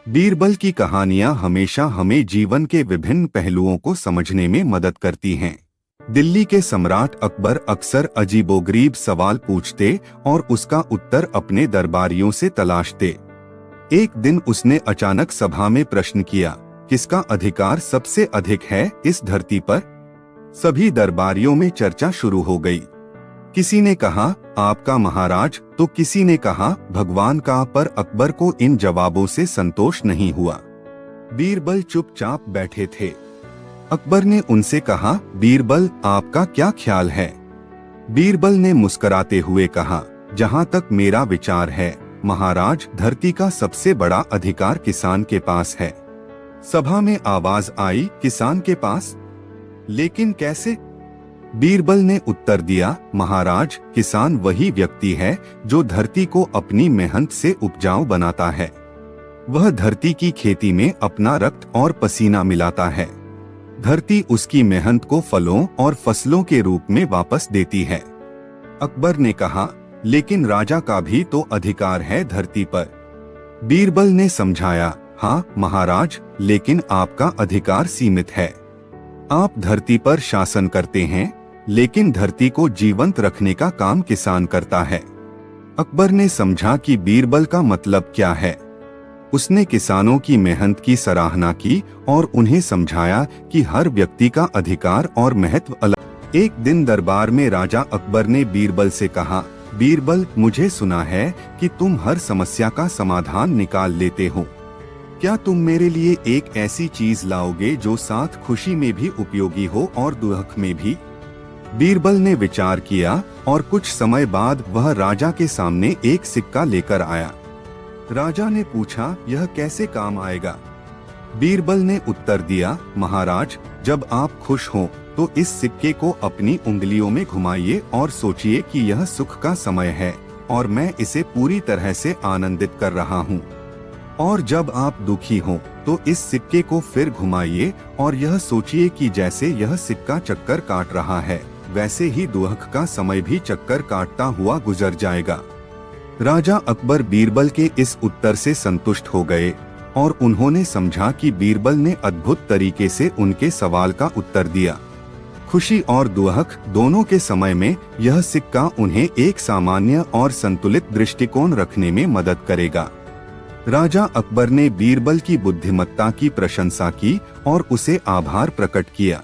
बीरबल की कहानियां हमेशा हमें जीवन के विभिन्न पहलुओं को समझने में मदद करती हैं। दिल्ली के सम्राट अकबर अक्सर अजीबोगरीब सवाल पूछते और उसका उत्तर अपने दरबारियों से तलाशते। एक दिन उसने अचानक सभा में प्रश्न किया, किसका अधिकार सबसे अधिक है इस धरती पर? सभी दरबारियों में चर्चा शुरू हो गई। किसी ने कहा आपका महाराज, तो किसी ने कहा भगवान का, पर अकबर को इन जवाबों से संतोष नहीं हुआ। बीरबल चुपचाप बैठे थे। अकबर ने उनसे कहा, बीरबल आपका क्या ख्याल है? बीरबल ने मुस्कुराते हुए कहा, जहां तक मेरा विचार है महाराज, धरती का सबसे बड़ा अधिकार किसान के पास है। सभा में आवाज आई, किसान के पास? लेकिन कैसे? बीरबल ने उत्तर दिया, महाराज, किसान वही व्यक्ति है जो धरती को अपनी मेहनत से उपजाऊ बनाता है। वह धरती की खेती में अपना रक्त और पसीना मिलाता है। धरती उसकी मेहनत को फलों और फसलों के रूप में वापस देती है। अकबर ने कहा, लेकिन राजा का भी तो अधिकार है धरती पर। बीरबल ने समझाया, हाँ महाराज, लेकिन आपका अधिकार सीमित है। आप धरती पर शासन करते हैं, लेकिन धरती को जीवंत रखने का काम किसान करता है। अकबर ने समझा कि बीरबल का मतलब क्या है। उसने किसानों की मेहनत की सराहना की और उन्हें समझाया कि हर व्यक्ति का अधिकार और महत्व अलग। एक दिन दरबार में राजा अकबर ने बीरबल से कहा, बीरबल, मुझे सुना है कि तुम हर समस्या का समाधान निकाल लेते हो। क्या तुम मेरे लिए एक ऐसी चीज लाओगे जो साथ खुशी में भी उपयोगी हो और दुख में भी? बीरबल ने विचार किया और कुछ समय बाद वह राजा के सामने एक सिक्का लेकर आया। राजा ने पूछा, यह कैसे काम आएगा? बीरबल ने उत्तर दिया, महाराज, जब आप खुश हो तो इस सिक्के को अपनी उंगलियों में घुमाइए और सोचिए कि यह सुख का समय है और मैं इसे पूरी तरह से आनंदित कर रहा हूँ। और जब आप दुखी हो तो इस सिक्के को फिर घुमाइए और यह सोचिए कि जैसे यह सिक्का चक्कर काट रहा है, वैसे ही दुख का समय भी चक्कर काटता हुआ गुजर जाएगा। राजा अकबर बीरबल के इस उत्तर से संतुष्ट हो गए और उन्होंने समझा कि बीरबल ने अद्भुत तरीके से उनके सवाल का उत्तर दिया। खुशी और दुख दोनों के समय में यह सिक्का उन्हें एक सामान्य और संतुलित दृष्टिकोण रखने में मदद करेगा। राजा अकबर ने बीरबल की बुद्धिमत्ता की प्रशंसा की और उसे आभार प्रकट किया।